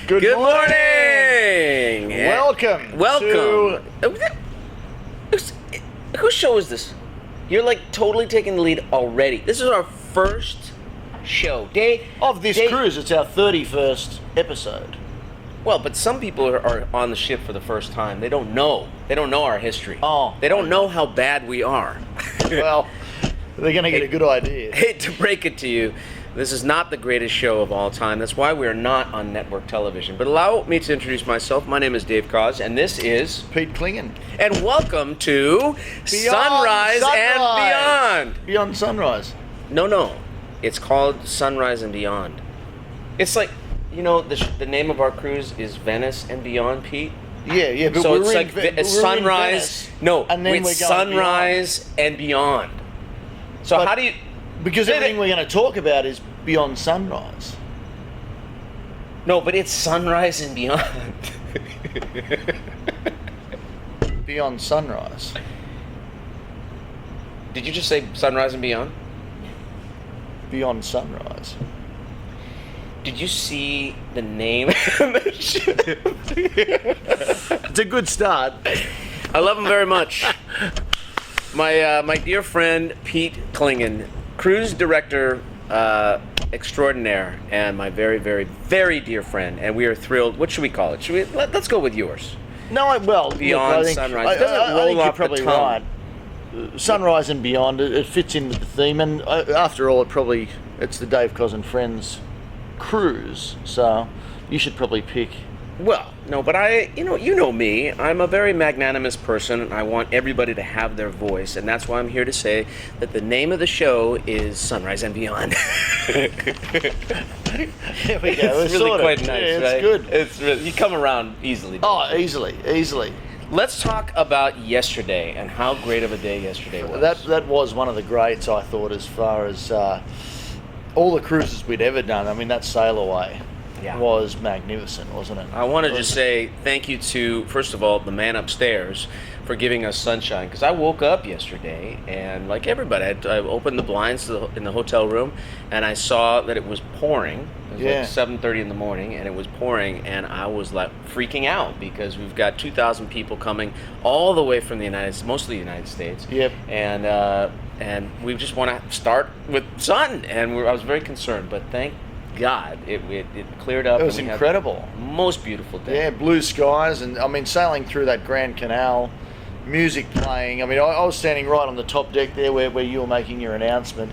Good morning. Welcome. Whose show is this? You're like totally taking the lead already. This is our first show. Of this cruise. It's our 31st episode. Well, but some people are on the ship for the first time. They don't know. They don't know our history. Oh. They don't know how bad we are. Well, they're going to get a good idea. Hate to break it to you. This is not the greatest show of all time. That's why we're not on network television. But allow me to introduce myself. My name is Dave Cause, and this is Pete Klingen. And welcome to Sunrise and Beyond. Beyond Sunrise. No. It's called Sunrise and Beyond. It's like, you know, the name of our cruise is Venice and Beyond, Pete. Yeah, but so we're it's in, like Sunrise. No, and then it's we're going Sunrise beyond. and Beyond. So But how do you... Because everything we're going to talk about is Beyond Sunrise. No, but it's Sunrise and Beyond. Beyond Sunrise. Did you just say Sunrise and Beyond? Beyond Sunrise. Did you see the name of the ship? It's a good start. I love him very much. My dear friend Pete Klingen, cruise director extraordinaire, and my very, very, very dear friend, and we are thrilled. What should we call it? Let's go with yours. No, Beyond Sunrise. It doesn't roll off the tongue. Right. Sunrise and Beyond, it fits into the theme, and after all, it's the Dave Cos and Friends cruise, so you should probably pick. Well, no, but you know me. I'm a very magnanimous person, and I want everybody to have their voice, and that's why I'm here to say that the name of the show is Sunrise and Beyond. There we go. It's really quite nice, yeah, right? It's good. It's really, you come around easily. Oh, easily. Let's talk about yesterday and how great of a day yesterday was. That was one of the greats, I thought, as far as all the cruises we'd ever done. I mean, that sail away was magnificent, wasn't it? I want to just say thank you to, first of all, the man upstairs for giving us sunshine, because I woke up yesterday and, like everybody, I opened the blinds in the hotel room and I saw that it was pouring. It was like 7:30 in the morning, and it was pouring, and I was like freaking out because we've got 2,000 people coming all the way from mostly the United States. Yep. And we just want to start with sun, and I was very concerned, but thank God it cleared up. It was and we incredible. had the most beautiful day. Yeah, blue skies, and I mean, sailing through that Grand Canal, music playing. I mean, I was standing right on the top deck there where you were making your announcement,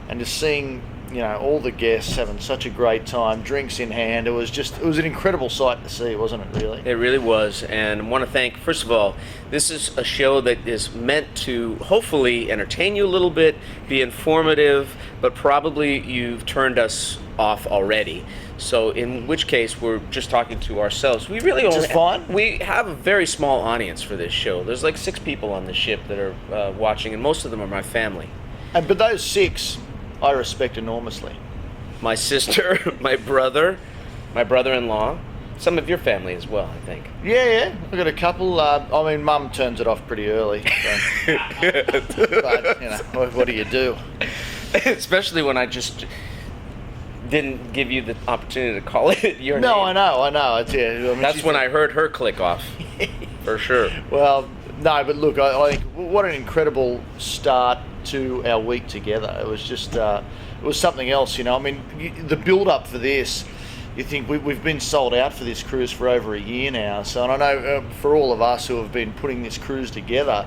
and just seeing, you know, all the guests having such a great time, drinks in hand. It was an incredible sight to see, wasn't it, really? It really was, and I want to thank, first of all, this is a show that is meant to hopefully entertain you a little bit, be informative, but probably you've turned us off already. So in which case we're just talking to ourselves. We really we have a very small audience for this show. There's like 6 people on the ship that are watching, and most of them are my family. But those 6 I respect enormously. My sister, my brother-in-law, some of your family as well, I think. Yeah. I've got a couple. I mean, Mum turns it off pretty early. So. But, you know, what do you do? Especially when I just didn't give you the opportunity to call it your name. No, I know. It's, I mean, that's when I heard her click off, for sure. Well, no, but look, I think what an incredible start to our week together. It was just, it was something else, you know. I mean, the build-up for this, you think we've been sold out for this cruise for over a year now. So, and I know for all of us who have been putting this cruise together,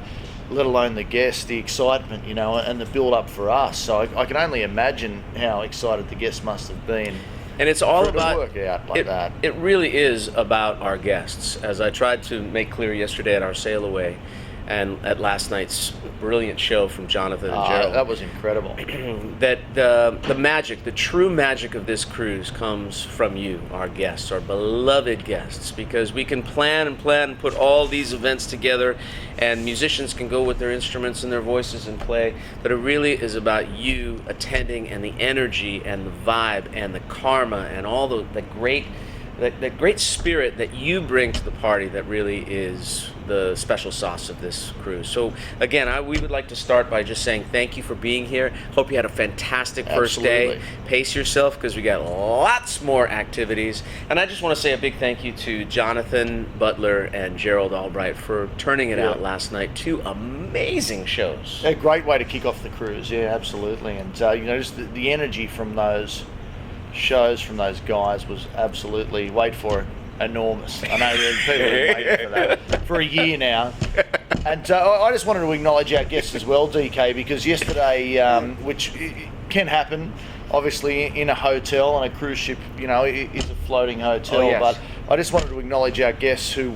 let alone the guests, the excitement, you know, and the build-up for us. So I can only imagine how excited the guests must have been. And it's all about to work out like that. It really is about our guests, as I tried to make clear yesterday at our sail away, and at last night's brilliant show from Jonathan and Gerald. That was incredible. That the magic, the true magic of this cruise comes from you, our guests, our beloved guests, because we can plan and put all these events together, and musicians can go with their instruments and their voices and play, but it really is about you attending, and the energy and the vibe and the karma and all the great that great spirit that you bring to the party that really is the special sauce of this cruise. So again, we would like to start by just saying thank you for being here. Hope you had a fantastic first day. Pace yourself because we got lots more activities. And I just want to say a big thank you to Jonathan Butler and Gerald Albright for turning it out last night. 2 amazing shows. A great way to kick off the cruise, yeah, absolutely. And just the energy from those shows from those guys was absolutely, wait for it, enormous. I know people have been waiting for that for a year now. And I just wanted to acknowledge our guests as well, DK, because yesterday, which can happen, obviously in a hotel, on a cruise ship, it's a floating hotel, but I just wanted to acknowledge our guests who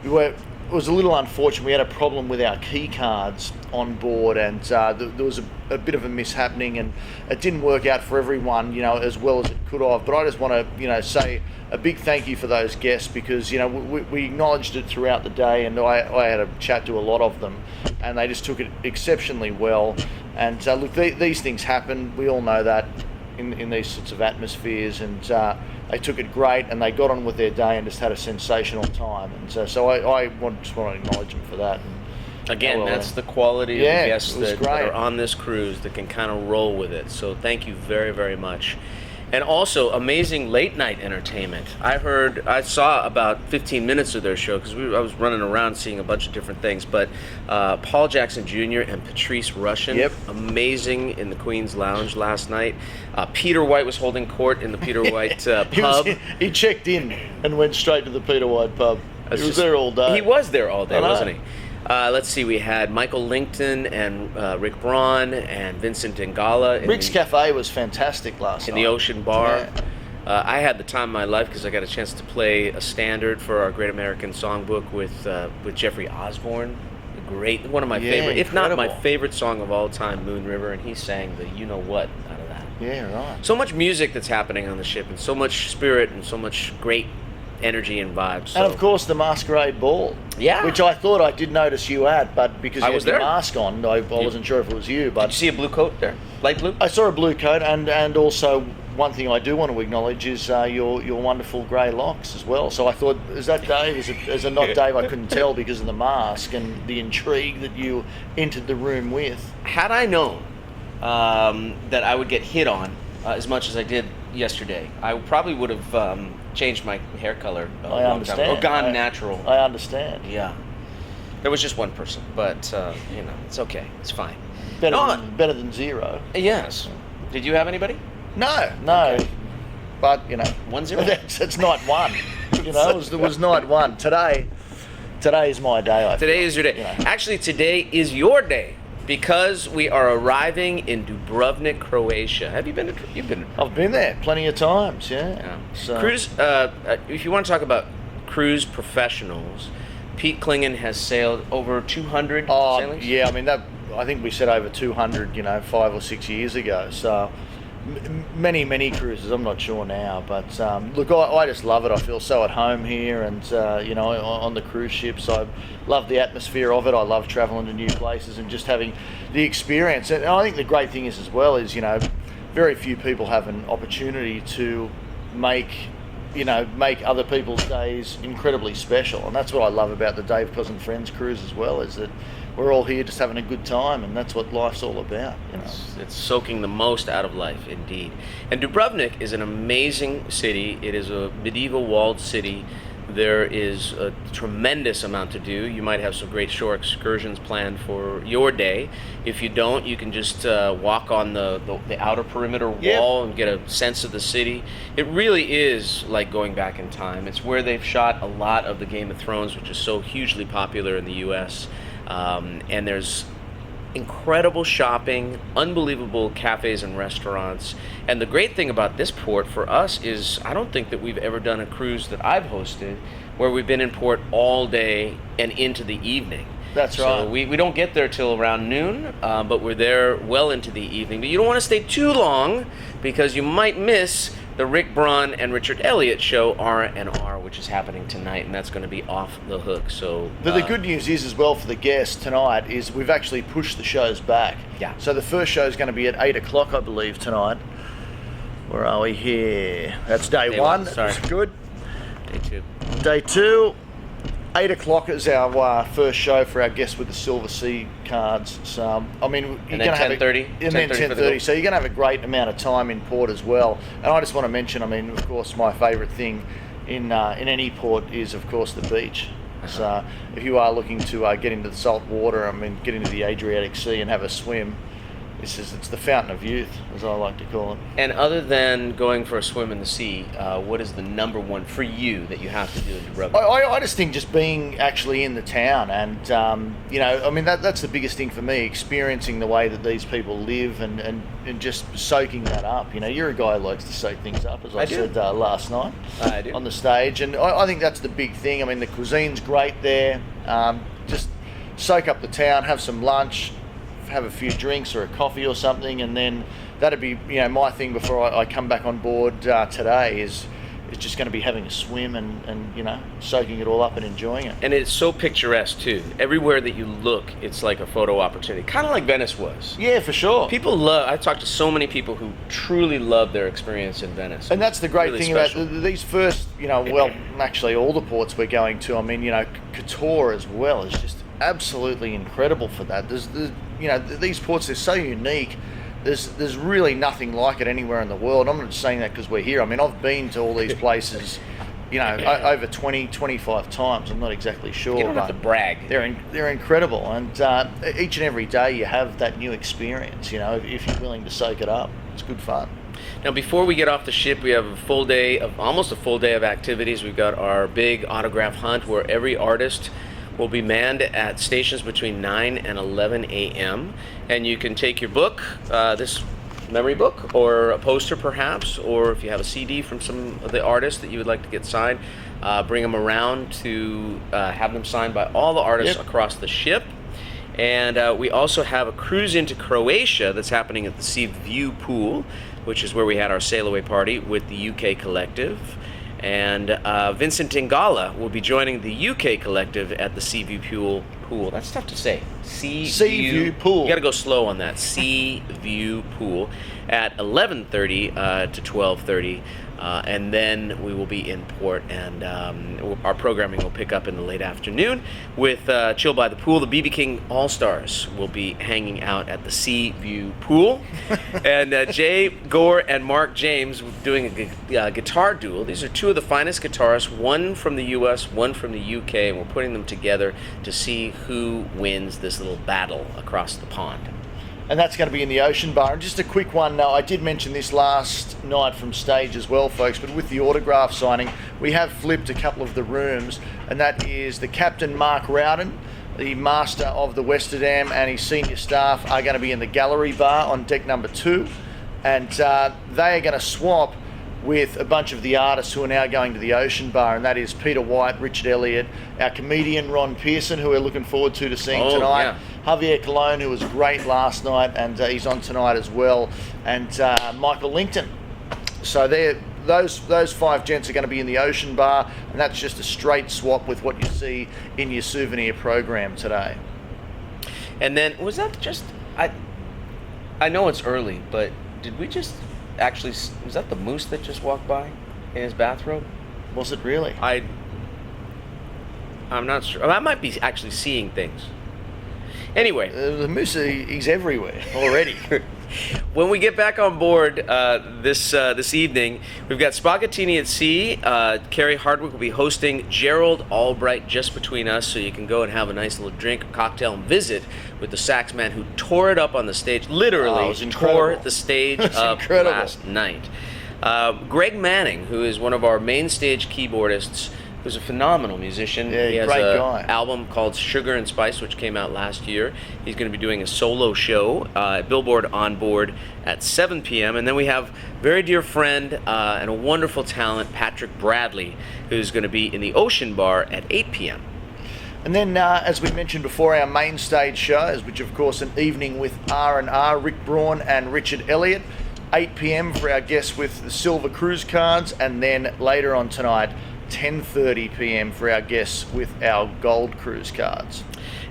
it was a little unfortunate. We had a problem with our key cards on board, and there was a bit of a mishappening, and it didn't work out for everyone, as well as it could have. But I just want to, say a big thank you for those guests, because we acknowledged it throughout the day, and I had a chat to a lot of them, and they just took it exceptionally well. And look, these things happen. We all know that in these sorts of atmospheres, and they took it great, and they got on with their day and just had a sensational time. And so I just want to acknowledge them for that. And again, that's the quality of the guests that are on this cruise that can kind of roll with it. So thank you very, very much. And also, amazing late night entertainment. I saw about 15 minutes of their show because I was running around seeing a bunch of different things. But Paul Jackson Jr. and Patrice Rushen, amazing in the Queen's Lounge last night. Peter White was holding court in the Peter White pub. He checked in and went straight to the Peter White pub. He was there all day. He was there all day, wasn't he? Let's see, we had Michael Linkton and Rick Braun and Vincent Ingala. Rick's Cafe was fantastic last night. In the Ocean Bar. Yeah. I had the time of my life because I got a chance to play a standard for our Great American Songbook with Jeffrey Osborne. One of my favorite, if not my favorite song of all time, Moon River, and he sang the You Know What out of that. Yeah, right. So much music that's happening on the ship, and so much spirit, and so much great energy and vibes. So. And of course the Masquerade Ball, which I thought I did notice you at, but because you had your mask on, I wasn't sure if it was you. But did you see a blue coat there? Light blue? I saw a blue coat, and also one thing I do want to acknowledge is your wonderful grey locks as well. So I thought, is that Dave? Is it not Dave? I couldn't tell because of the mask and the intrigue that you entered the room with. Had I known that I would get hit on as much as I did yesterday, I probably would have changed my hair color I understand. Or gone natural. I understand. Yeah. There was just one person, but it's okay. It's fine. Better than zero. Yes. Did you have anybody? No. Okay. But 1-0. It's night one. It was night one. Today is my day. Today is your day. Actually, today is your day. Because we are arriving in Dubrovnik, Croatia. Have you been? You've been. I've been there plenty of times. Yeah. So. Cruise. If you want to talk about cruise professionals, Pete Klingon has sailed over 200 sailings. Yeah. I mean, I think we said over 200. 5 or 6 years ago. So many cruises. I'm not sure now, but look, I just love it. I feel so at home here, and on the cruise ships, I love the atmosphere of it. I love traveling to new places and just having the experience. And I think the great thing is as well is very few people have an opportunity to make other people's days incredibly special, and that's what I love about the Dave Cos and Friends cruise as well, is that we're all here just having a good time, and that's what life's all about. It's soaking the most out of life, indeed. And Dubrovnik is an amazing city. It is a medieval walled city. There is a tremendous amount to do. You might have some great shore excursions planned for your day. If you don't, you can just walk on the outer perimeter wall and get a sense of the city. It really is like going back in time. It's where they've shot a lot of the Game of Thrones, which is so hugely popular in the U.S., and there's incredible shopping, unbelievable cafes and restaurants. And the great thing about this port for us is I don't think that we've ever done a cruise that I've hosted where we've been in port all day and into the evening. That's right. So we don't get there till around noon, but we're there well into the evening. But you don't want to stay too long because you might miss the Rick Braun and Richard Elliott show R&R, which is happening tonight, and that's going to be off the hook. So, but the good news is as well for the guests tonight is we've actually pushed the shows back. Yeah. So the first show is going to be at 8 o'clock, I believe, tonight. Where are we here? That's day Day one. one, sorry. That's good. Day 2. Day 2, 8 o'clock is our first show for our guests with the Silver Sea cards. So, I mean, you're And going then to have 10:30? and then 10:30. So you're going to have a great amount of time in port as well. And I just want to mention, I mean, of course, my favourite thing in any port is, of course, the beach. So if you are looking to get into the salt water, I mean, get into the Adriatic Sea and have a swim, it's the fountain of youth, as I like to call it. And other than going for a swim in the sea, what is the number one for you that you have to do in Dubrovnik? I just think just being actually in the town and, I mean, that's the biggest thing for me, experiencing the way that these people live and just soaking that up. You know, you're a guy who likes to soak things up, as I said last night I do. on the stage. And I think that's the big thing. I mean, the cuisine's great there. Just soak up the town, have some lunch, have a few drinks or a coffee or something, and then that'd be my thing before I come back on board today is just going to be having a swim and soaking it all up and enjoying it. And it's so picturesque too. Everywhere that you look, it's like a photo opportunity, kind of like Venice was. Yeah, for sure. People love. I talked to so many people who truly love their experience in Venice. And that's the great Really thing special. about these first, actually all the ports we're going to. I mean, Qatar as well is just absolutely incredible for that. There's these ports, they're so unique. There's really nothing like it anywhere in the world. I'm not just saying that because we're here. I mean, I've been to all these places, over 20, 25 times. I'm not exactly sure. You don't have to brag. They're incredible, and each and every day you have that new experience. If you're willing to soak it up, it's good fun. Now, before we get off the ship, we have almost a full day of activities. We've got our big autograph hunt where every artist will be manned at stations between 9 and 11 a.m. And you can take your book, this memory book, or a poster perhaps, or if you have a CD from some of the artists that you would like to get signed, bring them around to have them signed by all the artists across the ship. And we also have a cruise into Croatia that's happening at the Sea View Pool, which is where we had our sail away party with the UK Collective. And Vincent Ingala will be joining the UK Collective at the Sea View Pool. That's tough to say. Sea View Pool. You got to go slow on that. Sea View Pool at 11:30 to 12:30. And then we will be in port, and our programming will pick up in the late afternoon with Chill by the Pool. The BB King All-Stars will be hanging out at the Sea View Pool. And Jay Gore and Mark James doing a guitar duel. These are two of the finest guitarists, one from the US, one from the UK, and we're putting them together to see who wins this little battle across the pond. And that's going to be in the Ocean Bar. And just a quick one, I did mention this last night from stage as well, folks, but with the autograph signing, we have flipped a couple of the rooms, and that is the Captain Mark Rowden, the master of the Westerdam, and his senior staff are going to be in the gallery bar on deck number 2, and they are going to swap with a bunch of the artists who are now going to the Ocean Bar, and that is Peter White, Richard Elliott, our comedian Ron Pearson, who we're looking forward to seeing tonight, yeah. Javier Colon, who was great last night, and he's on tonight as well, and Michael Linkton. So those 5 gents are going to be in the Ocean Bar, and that's just a straight swap with what you see in your souvenir program today. And then, was that just... I know it's early, but did we just... Actually, was that the moose that just walked by in his bathrobe? Was it really? I'm not sure. I might be actually seeing things. Anyway. The moose, he's everywhere already. When we get back on board this evening, we've got Spaghettini at Sea. Carrie Hardwick will be hosting Gerald Albright just between us, so you can go and have a nice little drink, a cocktail, and visit with the sax man who tore it up on the stage. Literally tore the stage up last night. Greg Manning, who is one of our main stage keyboardists, who's a phenomenal musician. Yeah, he has great an guy. album called Sugar and Spice, which came out last year. He's going to be doing a solo show at Billboard On Board at 7 p.m. And then we have very dear friend and a wonderful talent, Patrick Bradley, who's going to be in the Ocean Bar at 8 p.m. And then, as we mentioned before, our main stage shows, which of course an evening with R&R, Rick Braun and Richard Elliott, 8 p.m. for our guests with the Silver Cruise cards, and then later on tonight, 10:30 p.m. for our guests with our Gold Cruise cards.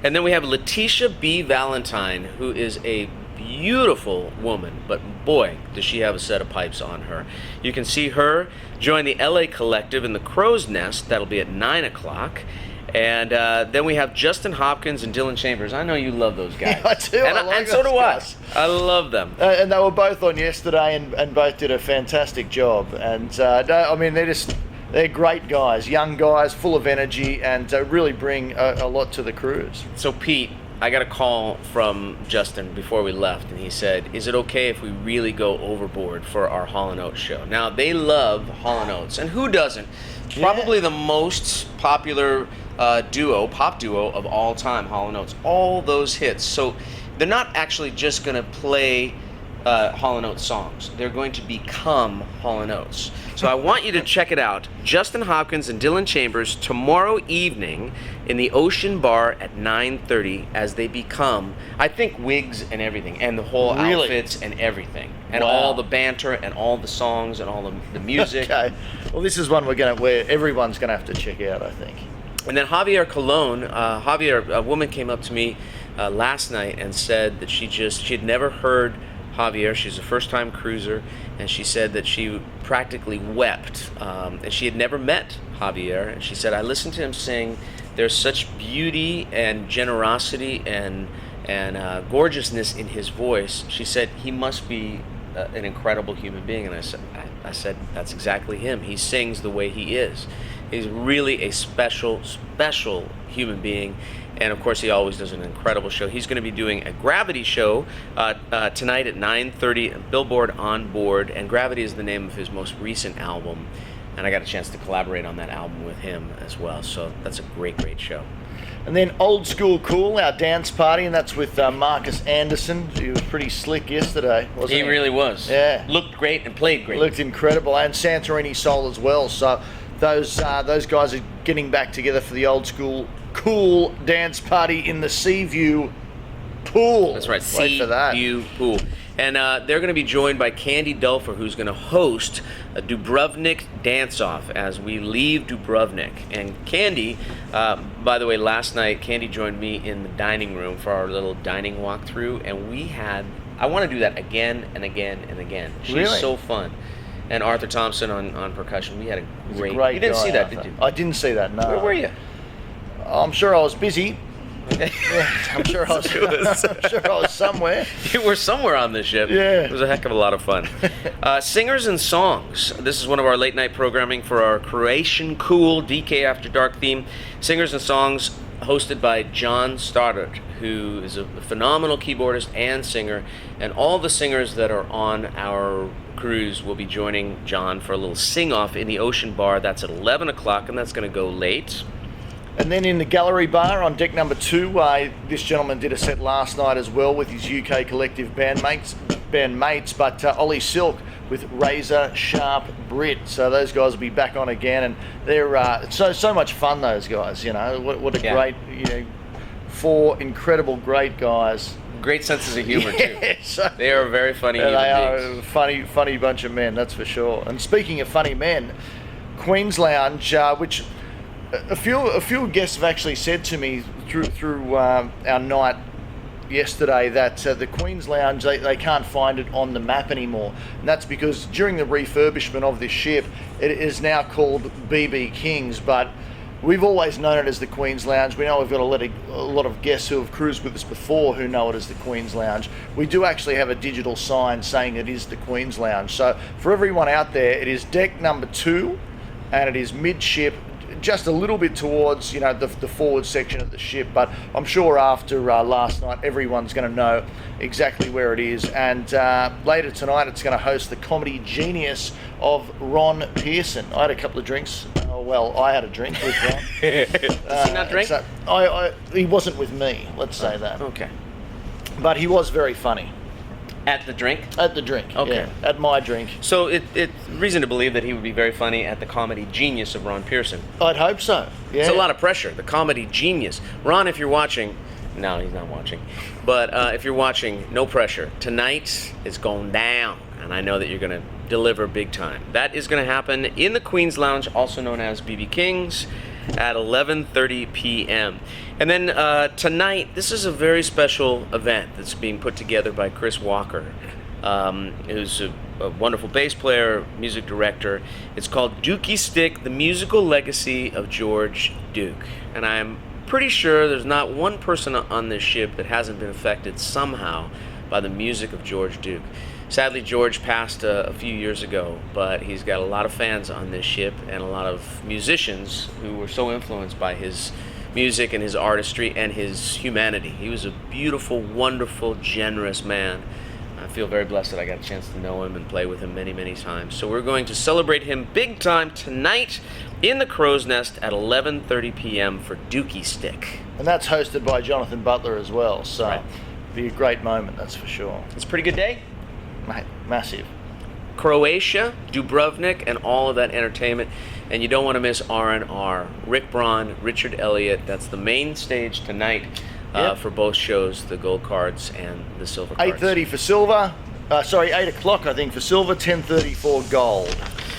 And then we have Letitia B. Valentine, who is a beautiful woman, but boy, does she have a set of pipes on her. You can see her join the LA Collective in the Crow's Nest. That'll be at 9 o'clock. And then we have Justin Hopkins and Dylan Chambers. I know you love those guys. Yeah, I do. And so do guys. I love them. And they were both on yesterday and both did a fantastic job. And I mean, they're great guys, young guys, full of energy, and really bring a lot to the cruise. So Pete, I got a call from Justin before we left, and he said, is it okay if we really go overboard for our Hall & Oates show? Now, they love Hall & Oates, and who doesn't? Probably the most popular pop duo of all time, Hall & Oates. All those hits. So they're not actually just going to play Hall & Oates songs. They're going to become Hall & Oates. So I want you to check it out. Justin Hopkins and Dylan Chambers tomorrow evening in the Ocean Bar at 9:30 as they become, I think, wigs and everything, and the whole outfits and everything, and all the banter and all the songs and all the music. Okay. Well, this is one where everyone's going to have to check out, I think. And then Javier Colon, a woman came up to me last night and said that she had never heard Javier. She's a first-time cruiser, and she said that she practically wept. And she had never met Javier, and she said, I listened to him sing. There's such beauty and generosity and gorgeousness in his voice. She said he must be an incredible human being, and I said that's exactly him. He sings the way he is. He's really a special human being. And of course, he always does an incredible show. He's going to be doing a Gravity show tonight at 9:30. Billboard on Board, and Gravity is the name of his most recent album. And I got a chance to collaborate on that album with him as well. So that's a great show. And then Old School Cool, our dance party, and that's with Marcus Anderson. He was pretty slick yesterday, wasn't he? He really was. Yeah. Looked great and played great. Looked incredible, and Santorini Soul as well. So those guys are getting back together for the Old School Cool dance party in the Seaview Pool. That's right, Seaview Pool. And they're going to be joined by Candy Dulfer, who's going to host a Dubrovnik dance-off as we leave Dubrovnik. And Candy, by the way, last night, Candy joined me in the dining room for our little dining walkthrough, and I want to do that again and again and again. She's really? So fun. And Arthur Thompson on percussion. We had a great you didn't guy, see that, Arthur. did you? I didn't see that, no. Where were you? I'm sure I was busy. Yeah, I'm sure I was somewhere. You were somewhere on this ship. Yeah. It was a heck of a lot of fun. Singers and Songs. This is one of our late night programming for our Croatian Cool DK After Dark theme. Singers and Songs hosted by John Stoddard, who is a phenomenal keyboardist and singer. And all the singers that are on our cruise will be joining John for a little sing-off in the Ocean Bar. That's at 11 o'clock, and that's going to go late. And then in the gallery bar on deck number 2, this gentleman did a set last night as well with his UK collective bandmates, but Ollie Silk with Razor Sharp Brit. So those guys will be back on again, and they're so much fun. Those guys, what a great, 4 incredible great guys. Great senses of humor too. So, they are very funny. They are a funny bunch of men, that's for sure. And speaking of funny men, Queen's Lounge, which a few guests have actually said to me through our night yesterday that the Queen's Lounge, they can't find it on the map anymore, and that's because during the refurbishment of this ship, it is now called BB King's, but we've always known it as the Queen's Lounge. We know we've got a lot of guests who have cruised with us before who know it as the Queen's Lounge. We do actually have a digital sign saying it is the Queen's Lounge. So for everyone out there, it is deck number 2, and it is midship, just a little bit towards the forward section of the ship, but I'm sure after last night everyone's going to know exactly where it is. And later tonight it's going to host the comedy genius of Ron Pearson. I had a couple of drinks. I had a drink with Ron. Does he not drink? So he wasn't with me, let's say that. Okay. But he was very funny. At the drink? At the drink, okay. Yeah, at my drink. So it's reason to believe that he would be very funny at the comedy genius of Ron Pearson. I'd hope so, yeah. It's a lot of pressure, the comedy genius. Ron, if you're watching, no, he's not watching, but if you're watching, no pressure. Tonight is going down, and I know that you're going to deliver big time. That is going to happen in the Queen's Lounge, also known as BB King's. at 11:30 p.m. And then tonight, this is a very special event that's being put together by Chris Walker, who's a wonderful bass player, music director. It's called Dookie Stick, The Musical Legacy of George Duke. And I'm pretty sure there's not one person on this ship that hasn't been affected somehow by the music of George Duke. Sadly, George passed a few years ago, but he's got a lot of fans on this ship and a lot of musicians who were so influenced by his music and his artistry and his humanity. He was a beautiful, wonderful, generous man. I feel very blessed that I got a chance to know him and play with him many, many times. So we're going to celebrate him big time tonight in the Crow's Nest at 11:30 p.m. for Dookie Stick. And that's hosted by Jonathan Butler as well, so Right. Be a great moment, that's for sure. It's a pretty good day. Mate, massive. Croatia, Dubrovnik, and all of that entertainment. And you don't want to miss R&R. Rick Braun, Richard Elliott. That's the main stage tonight Yep. for both shows, the gold cards and the silver cards. 8:30 for silver. 8 o'clock I think for silver, 10:30 for gold.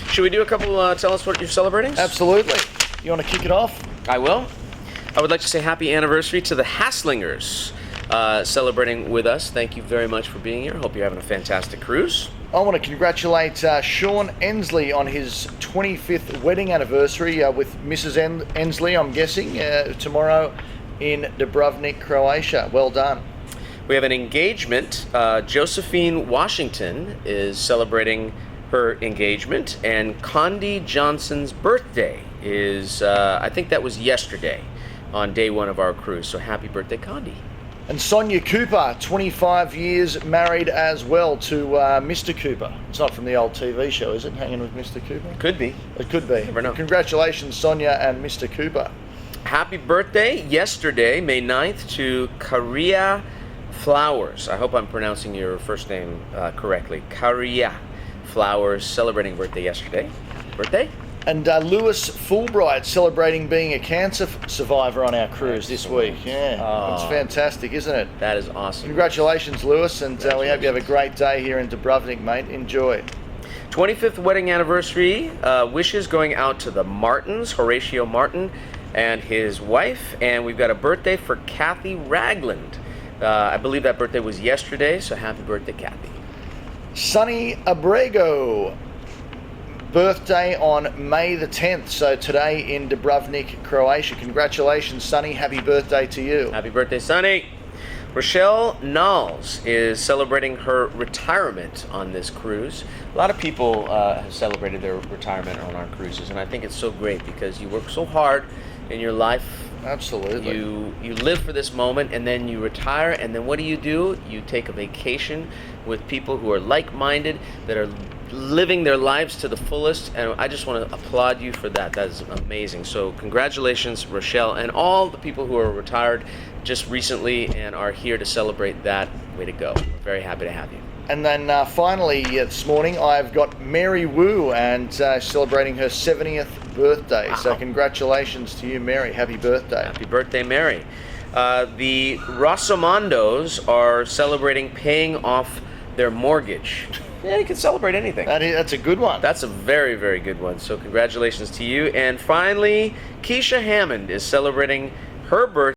Should we do a couple, tell us what you're celebrating? Absolutely. You want to kick it off? I will. I would like to say happy anniversary to the Haslingers celebrating with us. Thank you very much for being here. Hope you're having a fantastic cruise. I want to congratulate Sean Ensley on his 25th wedding anniversary with Mrs. Ensley, I'm guessing, tomorrow in Dubrovnik, Croatia. Well done. We have an engagement. Josephine Washington is celebrating her engagement, and Condi Johnson's birthday is, I think that was yesterday on day one of our cruise. So happy birthday, Condi. And Sonia Cooper, 25 years married as well to Mr. Cooper. It's not from the old TV show, is it? Hanging with Mr. Cooper? Could be. It could be. Never know. Congratulations, Sonia and Mr. Cooper. Happy birthday yesterday, May 9th, to Karia Flowers. I hope I'm pronouncing your first name correctly. Karia Flowers, celebrating birthday yesterday. Birthday? And Lewis Fulbright celebrating being a cancer survivor on our cruise this week. Yeah, it's fantastic, isn't it? That is awesome. Congratulations, Lewis, and we hope you have a great day here in Dubrovnik, mate. Enjoy. 25th wedding anniversary. Wishes going out to the Martins, Horatio Martin and his wife. And we've got a birthday for Kathy Ragland. I believe that birthday was yesterday, so happy birthday, Kathy. Sonny Abrego, birthday on May the 10th, so today in Dubrovnik, Croatia. Congratulations, Sonny. Happy birthday to you. Happy birthday, Sonny. Rochelle Knowles is celebrating her retirement on this cruise. A lot of people have celebrated their retirement on our cruises, and I think it's so great because you work so hard in your life. Absolutely. You live for this moment, and then you retire, and then what do? You take a vacation with people who are like-minded, that are living their lives to the fullest, and I just want to applaud you for that. That is amazing. So congratulations, Rochelle, and all the people who are retired just recently and are here to celebrate that. Way to go. We're very happy to have you. And then finally this morning I've got Mary Wu, and celebrating her 70th birthday. Wow. So congratulations to you, Mary. Happy birthday. Happy birthday, Mary. The Rossomondos are celebrating paying off their mortgage. Yeah, you can celebrate anything. That's a good one. That's a very, very good one. So congratulations to you. And finally, Keisha Hammond is celebrating her birthday.